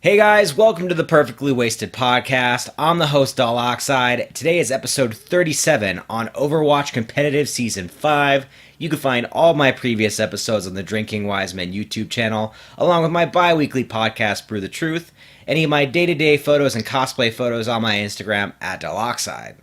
Hey guys, welcome to the Perfectly Wasted podcast. I'm the host DullOxide. Today is episode 37 on Overwatch Competitive Season 5. You can find all my previous episodes on the Drinking Wisemen YouTube channel, along with my bi-weekly podcast, Brew the Truth, any of my day-to-day photos and cosplay photos on my Instagram at DullOxide.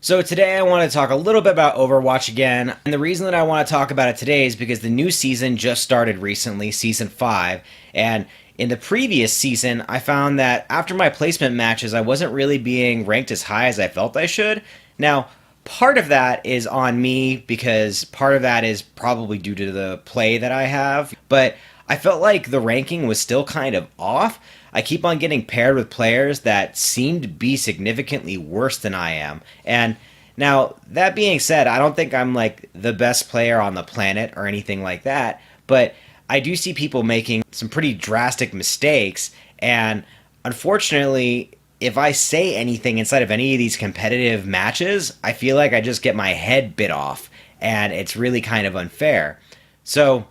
So today I want to talk a little bit about Overwatch again, and the reason that I want to talk about it today is because the new season just started recently, Season 5, and in the previous season, I found that after my placement matches, I wasn't really being ranked as high as I felt I should. Now, part of that is on me because part of that is probably due to the play that I have, but I felt like the ranking was still kind of off. I keep on getting paired with players that seem to be significantly worse than I am. And now, that being said, I don't think I'm like the best player on the planet or anything like that, but I do see people making some pretty drastic mistakes, and unfortunately, if I say anything inside of any of these competitive matches, I feel like I just get my head bit off, and it's really kind of unfair. So,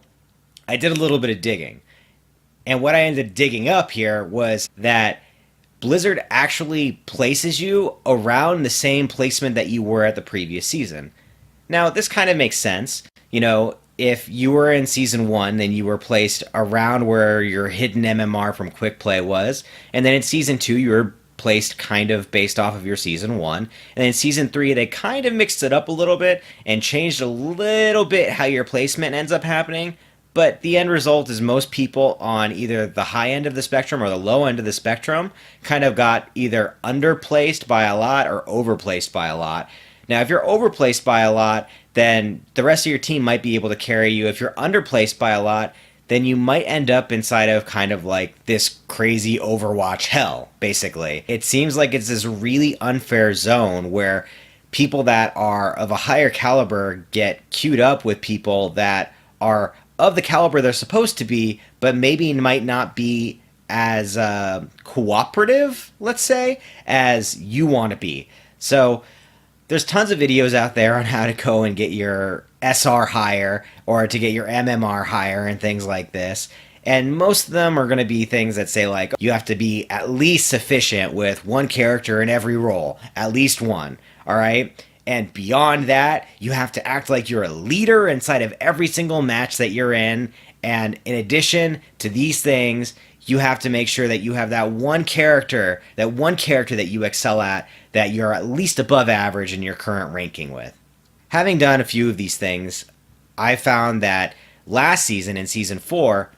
I did a little bit of digging, and what I ended up digging up here was that Blizzard actually places you around the same placement that you were at the previous season. Now, this kind of makes sense. You know, if you were in Season 1, then you were placed around where your hidden MMR from Quick Play was, and then in Season 2, you were placed kind of based off of your Season 1, and then in Season 3, they kind of mixed it up a little bit and changed a little bit how your placement ends up happening, but the end result is most people on either the high end of the spectrum or the low end of the spectrum kind of got either underplaced by a lot or overplaced by a lot. Now, if you're overplaced by a lot, then the rest of your team might be able to carry you. If you're underplaced by a lot, then you might end up inside of kind of like this crazy Overwatch hell, basically. It seems like it's this really unfair zone where people that are of a higher caliber get queued up with people that are of the caliber they're supposed to be, but maybe might not be as cooperative, let's say, as you want to be. So there's tons of videos out there on how to go and get your SR higher or to get your MMR higher and things like this. And most of them are going to be things that say like, you have to be at least sufficient with one character in every role, at least one, all right? And beyond that, you have to act like you're a leader inside of every single match that you're in. And in addition to these things, you have to make sure that you have that one character that you excel at, that you're at least above average in your current ranking with. Having done a few of these things, I found that last season, in Season 4,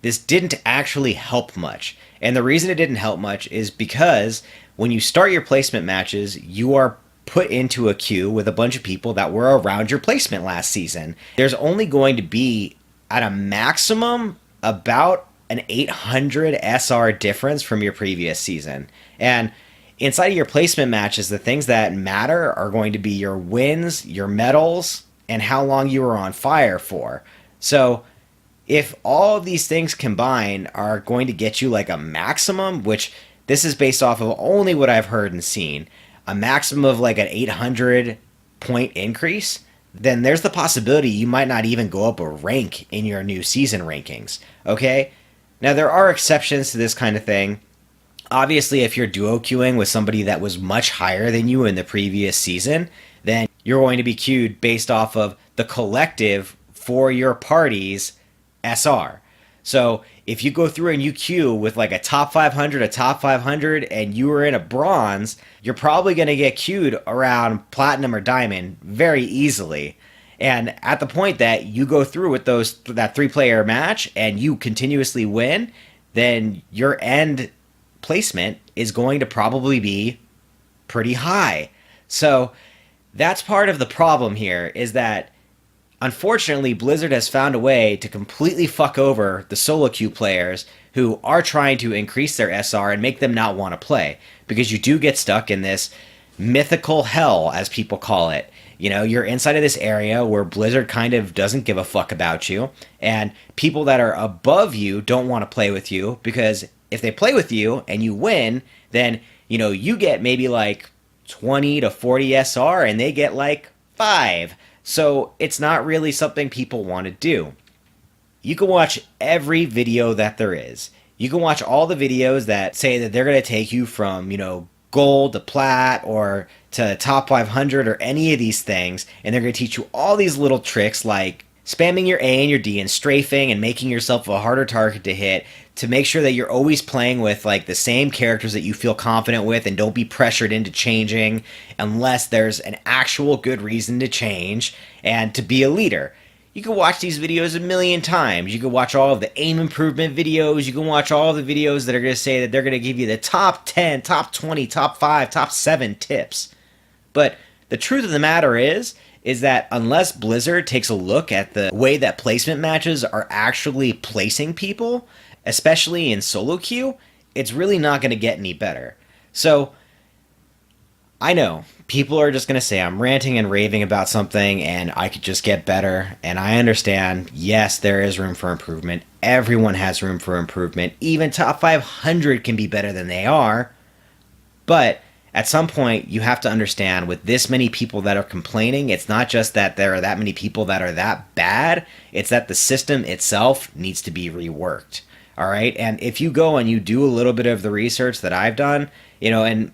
this didn't actually help much. And the reason it didn't help much is because when you start your placement matches, you are put into a queue with a bunch of people that were around your placement last season. There's only going to be, at a maximum, about an 800 SR difference from your previous season. And inside of your placement matches, the things that matter are going to be your wins, your medals, and how long you were on fire for. So if all of these things combined are going to get you like a maximum, which this is based off of only what I've heard and seen, a maximum of like an 800 point increase, then there's the possibility you might not even go up a rank in your new season rankings, okay? Now, there are exceptions to this kind of thing. Obviously, if you're duo queuing with somebody that was much higher than you in the previous season, then you're going to be queued based off of the collective for your party's SR. So if you go through and you queue with like a top 500, and you were in a bronze, you're probably going to get queued around platinum or diamond very easily. And at the point that you go through with that 3-player match and you continuously win, then your end placement is going to probably be pretty high. So that's part of the problem here, is that unfortunately Blizzard has found a way to completely fuck over the solo queue players who are trying to increase their SR and make them not want to play, because you do get stuck in this mythical hell, as people call it. You know, you're inside of this area where Blizzard kind of doesn't give a fuck about you, and people that are above you don't want to play with you, because if they play with you and you win, then, you know, you get maybe like 20 to 40 SR and they get like 5. So it's not really something people want to do. You can watch every video that there is. You can watch all the videos that say that they're going to take you from, gold to plat or to top 500 or any of these things, and they're going to teach you all these little tricks like spamming your A and your D and strafing and making yourself a harder target to hit to make sure that you're always playing with like the same characters that you feel confident with and don't be pressured into changing unless there's an actual good reason to change and to be a leader. You can watch these videos a million times. You can watch all of the aim improvement videos. You can watch all of the videos that are going to say that they're going to give you the top 10, top 20, top 5, top 7 tips. But the truth of the matter is that unless Blizzard takes a look at the way that placement matches are actually placing people, especially in solo queue, it's really not going to get any better. So, I know, people are just going to say I'm ranting and raving about something and I could just get better, and I understand, yes, there is room for improvement. Everyone has room for improvement. Even top 500 can be better than they are, but at some point, you have to understand with this many people that are complaining, it's not just that there are that many people that are that bad, it's that the system itself needs to be reworked. All right? And if you go and you do a little bit of the research that I've done, and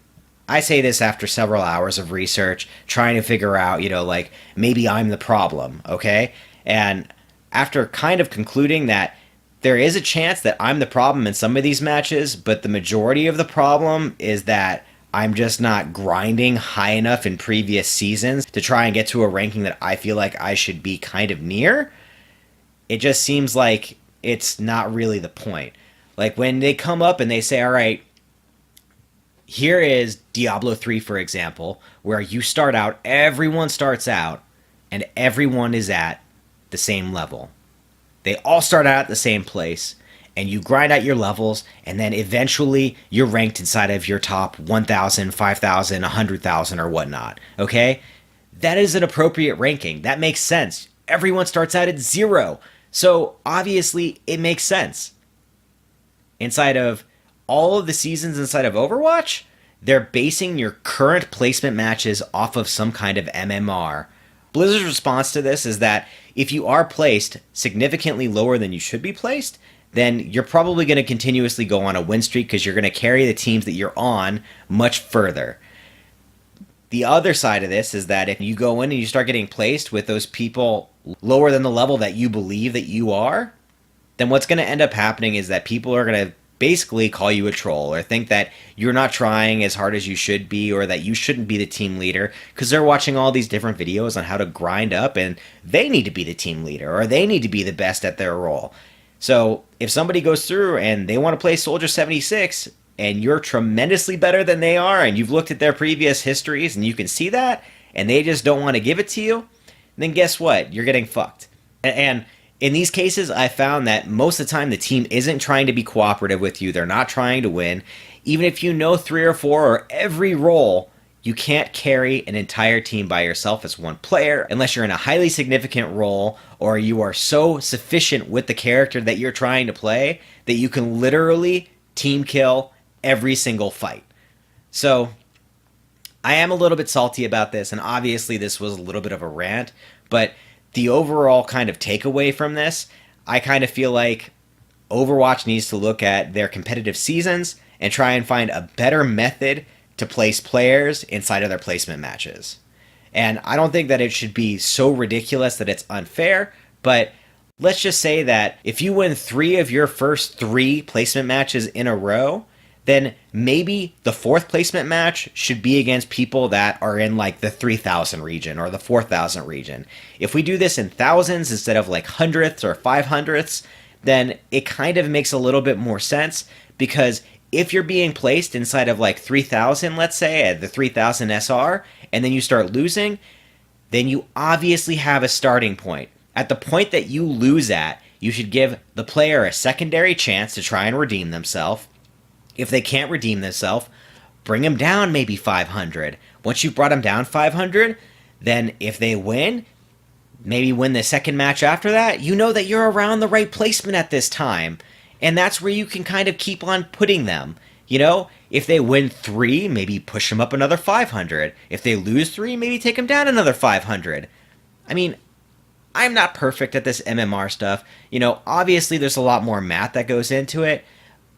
I say this after several hours of research, trying to figure out, like maybe I'm the problem, okay? And after kind of concluding that there is a chance that I'm the problem in some of these matches, but the majority of the problem is that I'm just not grinding high enough in previous seasons to try and get to a ranking that I feel like I should be kind of near. It just seems like it's not really the point. Like when they come up and they say, all right, here is Diablo 3, for example, where you start out, everyone starts out, and everyone is at the same level. They all start out at the same place, and you grind out your levels, and then eventually you're ranked inside of your top 1,000, 5,000, 100,000, or whatnot, okay? That is an appropriate ranking. That makes sense. Everyone starts out at 0, so obviously it makes sense. Inside of all of the seasons inside of Overwatch, they're basing your current placement matches off of some kind of MMR. Blizzard's response to this is that if you are placed significantly lower than you should be placed, then you're probably going to continuously go on a win streak because you're going to carry the teams that you're on much further. The other side of this is that if you go in and you start getting placed with those people lower than the level that you believe that you are, then what's going to end up happening is that people are going to basically call you a troll or think that you're not trying as hard as you should be or that you shouldn't be the team leader because they're watching all these different videos on how to grind up and they need to be the team leader or they need to be the best at their role. So if somebody goes through and they want to play Soldier 76 and you're tremendously better than they are and you've looked at their previous histories and you can see that and they just don't want to give it to you, then guess what? You're getting fucked. And in these cases, I found that most of the time the team isn't trying to be cooperative with you. They're not trying to win. Even if you know 3 or 4 or every role, you can't carry an entire team by yourself as one player unless you're in a highly significant role or you are so sufficient with the character that you're trying to play that you can literally team kill every single fight. So I am a little bit salty about this, and obviously this was a little bit of a rant, but the overall kind of takeaway from this, I kind of feel like Overwatch needs to look at their competitive seasons and try and find a better method to place players inside of their placement matches. And I don't think that it should be so ridiculous that it's unfair, but let's just say that if you win 3 of your first 3 placement matches in a row, then maybe the 4th placement match should be against people that are in like the 3,000 region or the 4,000 region. If we do this in thousands instead of like hundredths or 500ths, then it kind of makes a little bit more sense because if you're being placed inside of like 3,000, let's say, at the 3,000 SR, and then you start losing, then you obviously have a starting point. At the point that you lose at, you should give the player a secondary chance to try and redeem themselves. If they can't redeem themselves, bring them down maybe 500. Once you've brought them down 500, then if they win, maybe win the second match after that, you know that you're around the right placement at this time. And that's where you can kind of keep on putting them. If they win 3, maybe push them up another 500. If they lose 3, maybe take them down another 500. I mean, I'm not perfect at this MMR stuff. Obviously there's a lot more math that goes into it.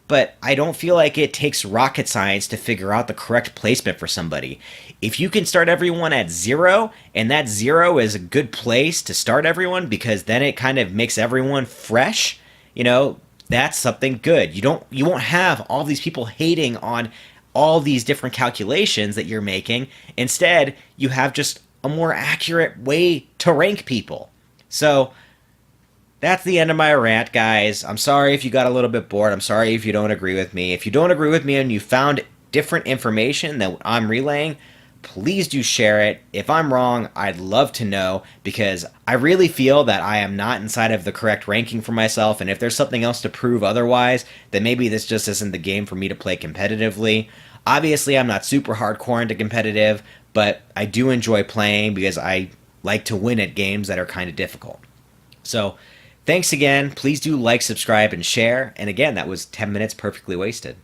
but I don't feel like it takes rocket science to figure out the correct placement for somebody. If you can start everyone at 0, and that 0 is a good place to start everyone because then it kind of makes everyone fresh, that's something good. You won't have all these people hating on all these different calculations that you're making. Instead, you have just a more accurate way to rank people. So that's the end of my rant, guys. I'm sorry if you got a little bit bored. I'm sorry if you don't agree with me. If you don't agree with me and you found different information that I'm relaying, please do share it. If I'm wrong, I'd love to know, because I really feel that I am not inside of the correct ranking for myself, and if there's something else to prove otherwise, then maybe this just isn't the game for me to play competitively. Obviously, I'm not super hardcore into competitive, but I do enjoy playing because I like to win at games that are kind of difficult. So, thanks again. Please do like, subscribe, and share. And again, that was 10 minutes perfectly wasted.